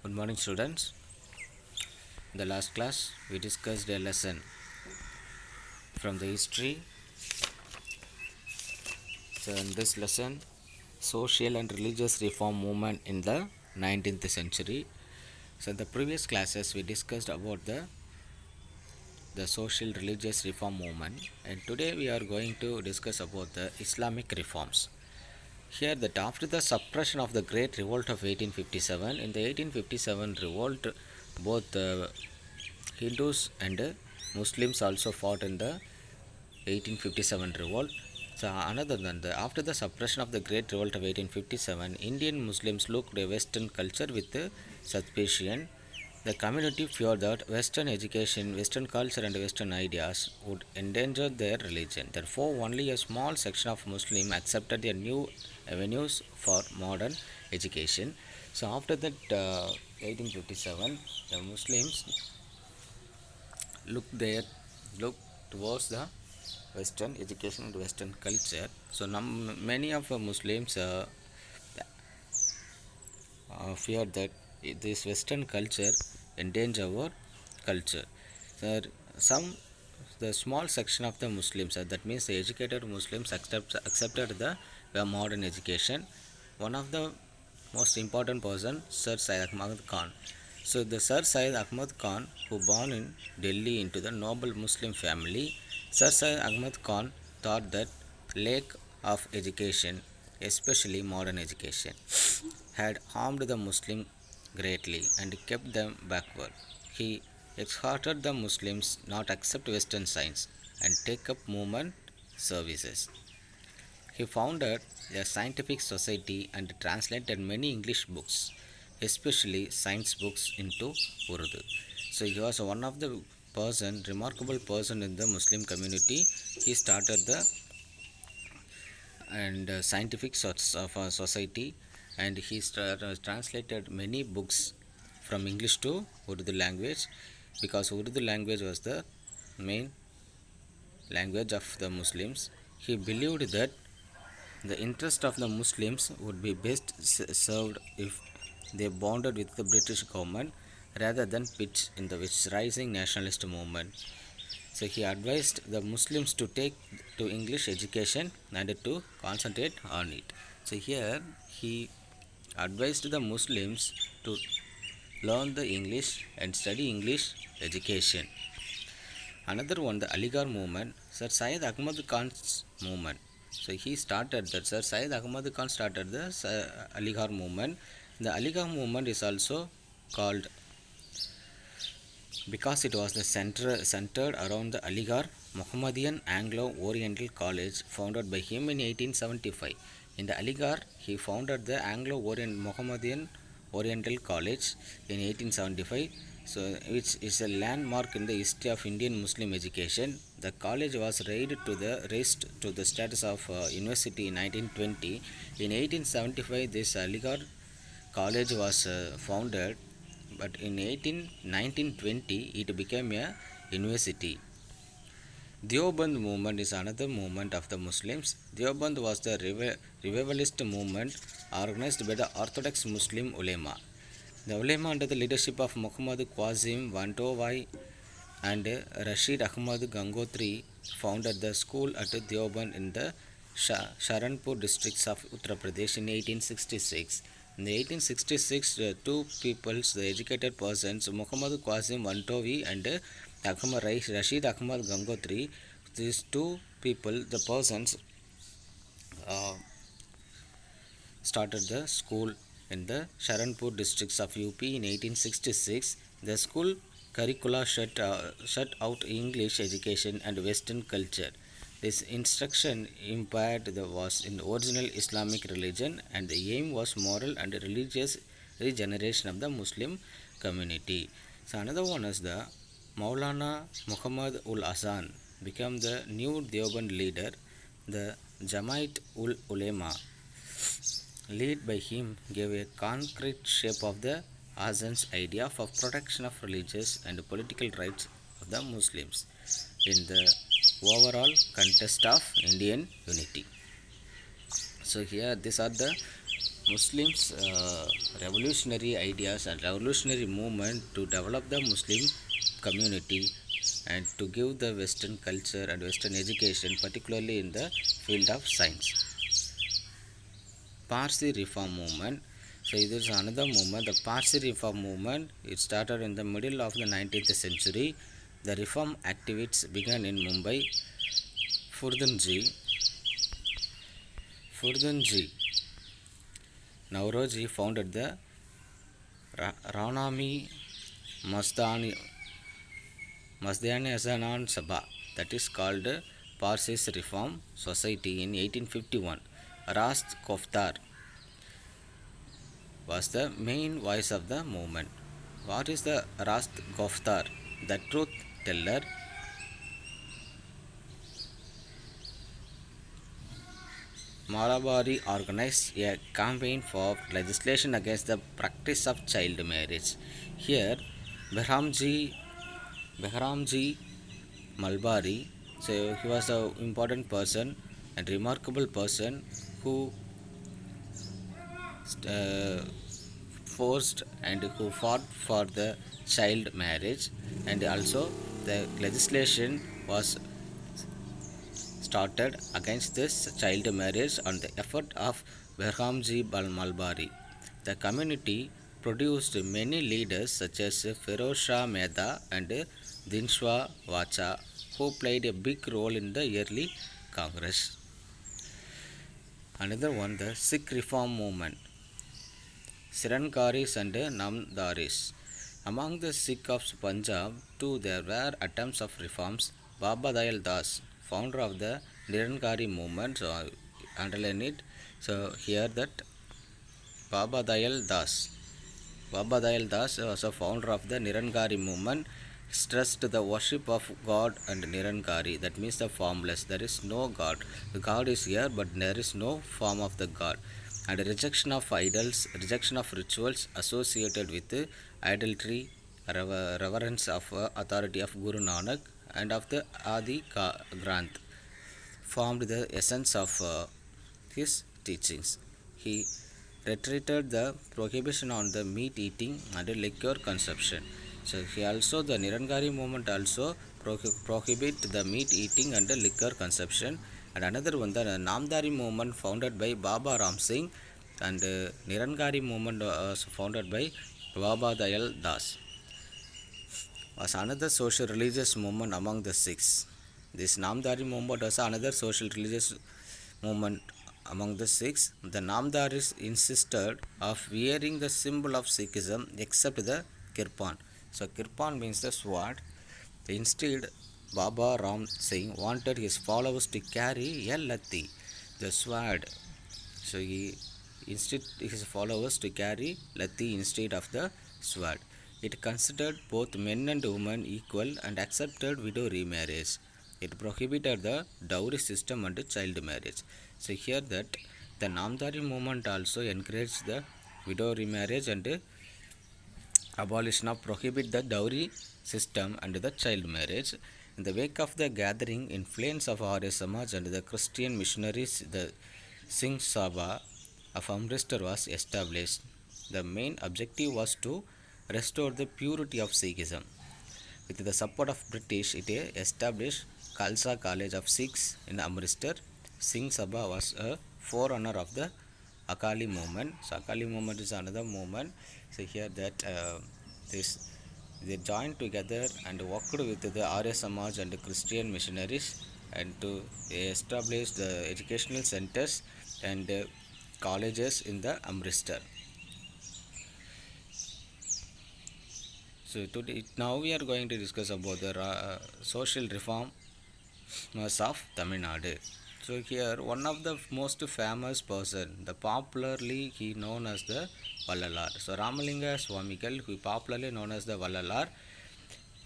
Good morning, students. In the last class, we discussed a lesson from the history. So, in this lesson, social and religious reform movement in the 19th century. So, in the previous classes, we discussed about the social religious reform movement, and today we are going to discuss about the Islamic reforms. Here, that after the suppression of the Great Revolt of 1857, in the 1857 revolt, both Hindus and Muslims also fought in the 1857 revolt. So, another than the after the suppression of the Great Revolt of 1857, Indian Muslims looked at Western culture with suspicion. The community feared that Western education, Western culture, and Western ideas would endanger their religion. Therefore, only a small section of Muslims accepted the new avenues for modern education. So, after that 1857, the Muslims look there look towards the Western education and Western culture. So many of the Muslims fear that this Western culture endanger our culture. So some the small section of the Muslims, that means the educated Muslims accepted the modern education. One of the most important person, Sir Syed Ahmad Khan. So the Sir Syed Ahmad Khan, who born in Delhi into the noble Muslim family, Sir Syed Ahmad Khan thought that lack of education, especially modern education, had harmed the Muslim greatly and kept them backward. He exhorted the Muslims not accept Western science and take up movement services. He founded a scientific society and translated many English books, especially science books, into Urdu. So he was one of the remarkable person in the Muslim community. He started the scientific sorts of a society, and he translated many books from English to Urdu language, because Urdu language was the main language of the Muslims. He believed that the interest of the Muslims would be best served if they bonded with the British government rather than pitch in the rising nationalist movement. So he advised the Muslims to take to English education and to concentrate on it. So here he advised the Muslims to learn the English and study English education. Another one, the Aligarh movement, Sir Syed Ahmad Khan's movement. So he started that. Sir Syed Ahmad Khan started the Aligarh movement. The Aligarh movement is also called because it was the centered around the Aligarh Mohammedan Anglo-Oriental College founded by him in 1875. In the Aligarh, he founded the Anglo-Orient Mohammedan Oriental College in 1875, so which is a landmark in the history of Indian Muslim education. The college was raised to the status of university in 1920. In 1875, this Aligarh college was founded, but in 1920 it became a university. Deoband movement is another movement of the Muslims. Deoband was the revivalist movement organized by the Orthodox Muslim ulema. The ulema, under the leadership of Muhammad Qasim Vantovai and Rashid Ahmad Gangotri, founded the school at Deoband in the Sharanpur districts of Uttar Pradesh in 1866. In 1866, two peoples, the educated persons, Muhammad Qasim Vantovi and Rashid Ahmad Gangotri, these two people, the persons, uh, started the school in the Sharanpur districts of UP in 1866. The school curricula shut out English education and Western culture. This instruction was in the original Islamic religion, and the aim was moral and religious regeneration of the Muslim community. So another one is the Maulana Muhammad ul Hasan became the new Deoband leader. The Jamaat ul Ulema, led by him, gave a concrete shape of the Hasan's idea for protection of religious and political rights of the Muslims in the overall context of Indian unity. So here these are the Muslims' revolutionary ideas and revolutionary movement to develop the Muslim community and to give the Western culture and Western education, particularly in the field of science. Parsi Reform Movement. So this is another movement. The Parsi Reform Movement, it started in the middle of the 19th century. The reform activities began in Mumbai. Furdunji Nauroji founded the Ranami Masdani Azanan Sabha, that is called Parsis Reform Society in 1851. Rast Koftar was the main voice of the movement. What is the Rast Koftar? The truth teller. Marabari organized a campaign for legislation against the practice of child marriage. Here, Behramji Malbari, so he was an important person and remarkable person who uh, forced and who fought for the child marriage, and also the legislation was started against this child marriage on the effort of Behramji Malbari. The community produced many leaders such as Feroz Shah Mehta and Dinshwa Vacha, who played a big role in the early Congress. Another one, the Sikh Reform Movement. Sirankaris and Namdaris. Among the Sikh of Punjab, too, there were attempts of reforms. Baba Dayal Das, founder of the Nirankari movement, so I underline it. So here that Baba Dayal Das. Baba Dayal Das was a founder of the Nirankari movement, stressed the worship of God and Nirankari, that means the formless. There is no God. The God is here, but there is no form of the God. And rejection of idols, rejection of rituals associated with idolatry, reverence of authority of Guru Nanak and of the Adi Granth formed the essence of his teachings. He reiterated the prohibition on the meat eating and liquor consumption. So he also, the Nirankari movement also prohibit the meat eating and liquor consumption. And another one, the Namdari movement founded by Baba Ram Singh, and Nirankari movement was founded by Baba Dayal Das, was another social religious movement among the Sikhs. This Namdari movement was another social religious movement among the Sikhs. The Namdaris insisted of wearing the symbol of Sikhism except the kirpan. So kirpan means the sword. Instead, Baba Ram Singh wanted his followers to carry a lati, the sword. So he instead his followers to carry lati instead of the sword. It considered both men and women equal and accepted widow remarriage. It prohibited the dowry system and child marriage. So here that the Namdari movement also encouraged the widow remarriage and abolition of prohibit the dowry system and the child marriage. In the wake of the gathering influence of Arya Samaj and the Christian missionaries, the Singh Sabha of Amritsar was established. The main objective was to restore the purity of Sikhism. With the support of British, it established Khalsa College of Sikhs in Amritsar. Singh Sabha was a forerunner of the Akali movement. So Akali movement is another movement. So here that this they joined together and worked with the Arya Samaj and the Christian missionaries and to establish the educational centers and colleges in the Amritsar. So today, now we are going to discuss about the social reforms of Tamil Nadu. So here, one of the most famous person, the popularly he known as the Vallalar. So Ramalinga Swamigal, who popularly known as the Vallalar,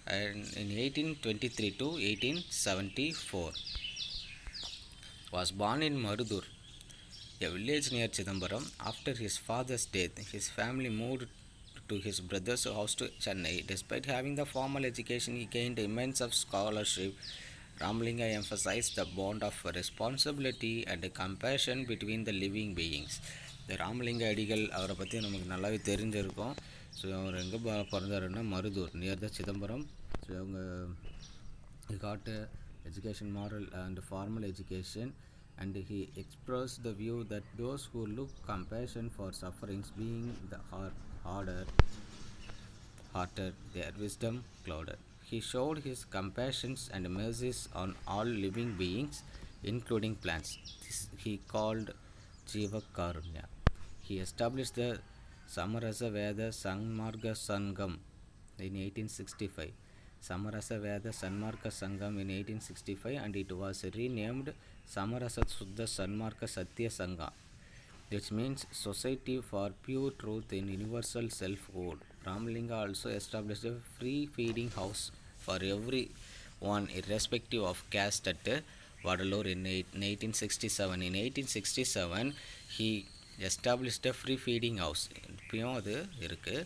and in 1823 to 1874, was born in Marudur, a village near Chidambaram. After his father's death, his family moved to his brother's house to Chennai. Despite having the formal education, he gained immense of scholarship. Ramalinga emphasized the bond of responsibility and compassion between the living beings. இந்த ராமலிங்க அடிகள் அவரை பற்றி நமக்கு நல்லாவே தெரிஞ்சிருக்கும். So அவர் எங்கே பிறந்தாருன்னா Marudur near the Chidambaram. So அவங்க got education, moral and formal education, and he expressed the view that those who look compassion for sufferings being the harder hearted, their wisdom clouded. He showed his compassions and mercies on all living beings, including plants. This he called Jiva Karunya. He established the Samarasa Veda Sanmarga Sangam in 1865. Samarasa Veda Sanmarka Sangam in 1865, and it was renamed Samarasa Suddha Sanmarka Satya Sangha, which means Society for Pure Truth in Universal Selfhood. Ramalinga also established a free feeding house for everyone irrespective of caste at Vadalur in 1867. In 1867, he established a free feeding house. இப்பயும் அது இருக்குது.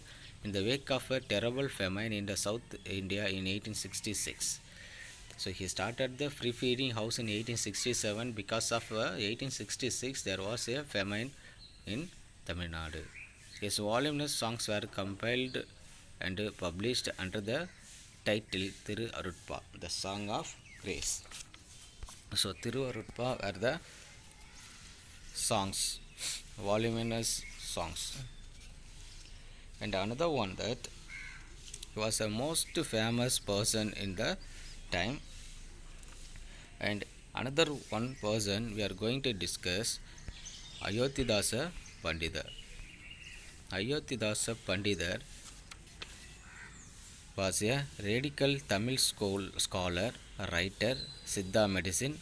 In the wake of a terrible famine in the South India in 1866. So he started the free feeding house in 1867. Because of 1866 there was a famine in Tamil Nadu. His voluminous songs were compiled and published under the title Thiru Arutpa, the Song of Grace. So Thiru Arutpa were the songs, voluminous songs. And another one that he was the most famous person in the time. And another one person we are going to discuss, Ayothidasa Pandidar. Ayothidasa Pandidar was a radical Tamil scholar, writer, Siddha medicine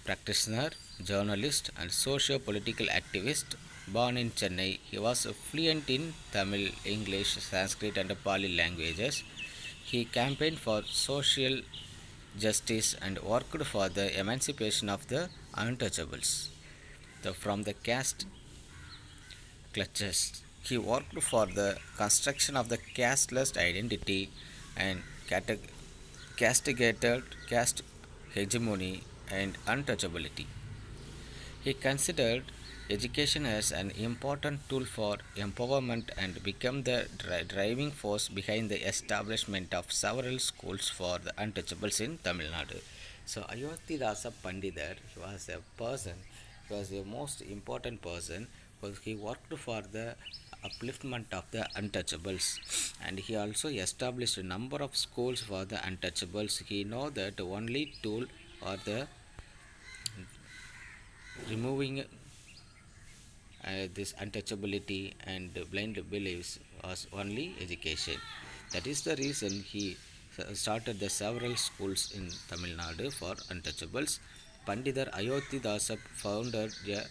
practitioner, journalist and socio-political activist. Born in Chennai, he was fluent in Tamil, English, Sanskrit and Pali languages. He campaigned for social justice and worked for the emancipation of the untouchables from the caste clutches. He worked for the construction of the casteless identity and castigated caste hegemony and untouchability. He considered education as an important tool for empowerment and became the driving force behind the establishment of several schools for the untouchables in Tamil Nadu. So Ayothidasa Pandidar was a person, he was the most important person because he worked for the upliftment of the untouchables, and he also established a number of schools for the untouchables. He know that only tool or the removing this untouchability and blind beliefs was only education. That is the reason he started the several schools in Tamil Nadu for untouchables. Pandidar Ayothidasa founded a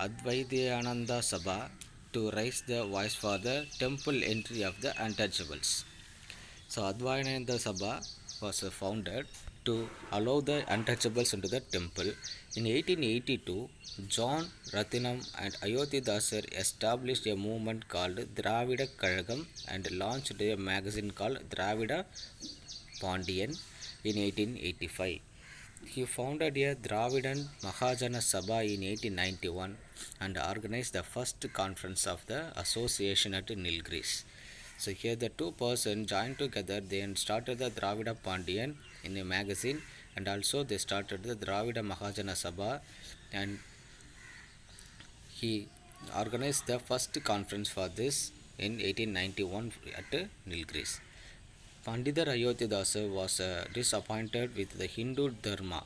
Advaityananda Sabha to raise the voice for the temple entry of the untouchables. So Advaityananda Sabha was founded to allow the untouchables into the temple. In 1882, John Rathinam and Ayothidasar established a movement called Dravida Kazhagam and launched a magazine called Dravida Pandian in 1885. He founded a Dravidan Mahajana Sabha in 1891 and organized the first conference of the association at Nilgiris. So here the two persons joined together, they started the Dravida Pandian in a magazine, and also they started the Dravida Mahajana Sabha, and he organized the first conference for this in 1891 at Nilgiris. Pandidar Ayothidasa was disappointed with the Hindu Dharma.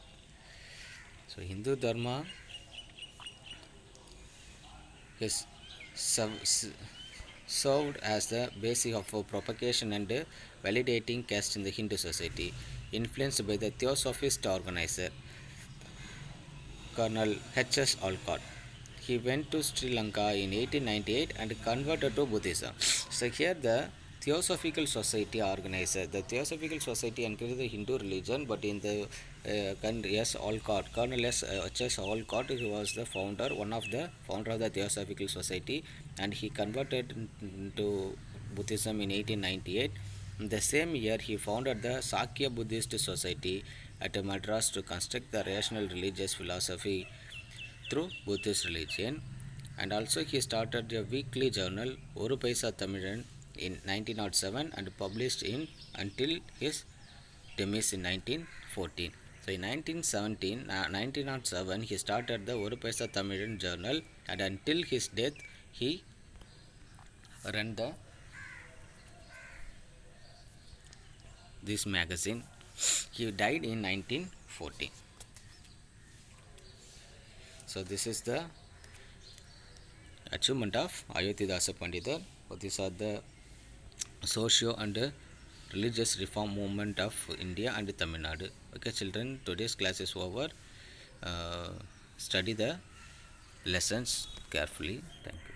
So Hindu Dharma is served as the basis of propagation and validating caste in the Hindu society. Influenced by the Theosophist organizer Colonel H.S. Olcott, he went to Sri Lanka in 1898 and converted to Buddhism. So here the Theosophical Society organizer, the Theosophical Society encouraged the Hindu religion, but in the S. Olcott, Colonel H.S. Olcott, he was the founder, one of the founder of the Theosophical Society, and he converted to Buddhism in 1898. In the same year, he founded the Sakya Buddhist Society at Madras to construct the rational religious philosophy through Buddhist religion. And also he started a weekly journal Oru Paisa Tamilan in 1907 and published in until his demise in 1914. So in 1907 he started the Oru Paisa Tamilan journal, and until his death he ran this magazine. He died in 1914. So this is the achievement of Ayodhyadasa Pandita. So these are the socio and religious reform movement of India and Tamil Nadu. Okay, children, today's class is over. Study the lessons carefully. Thank you.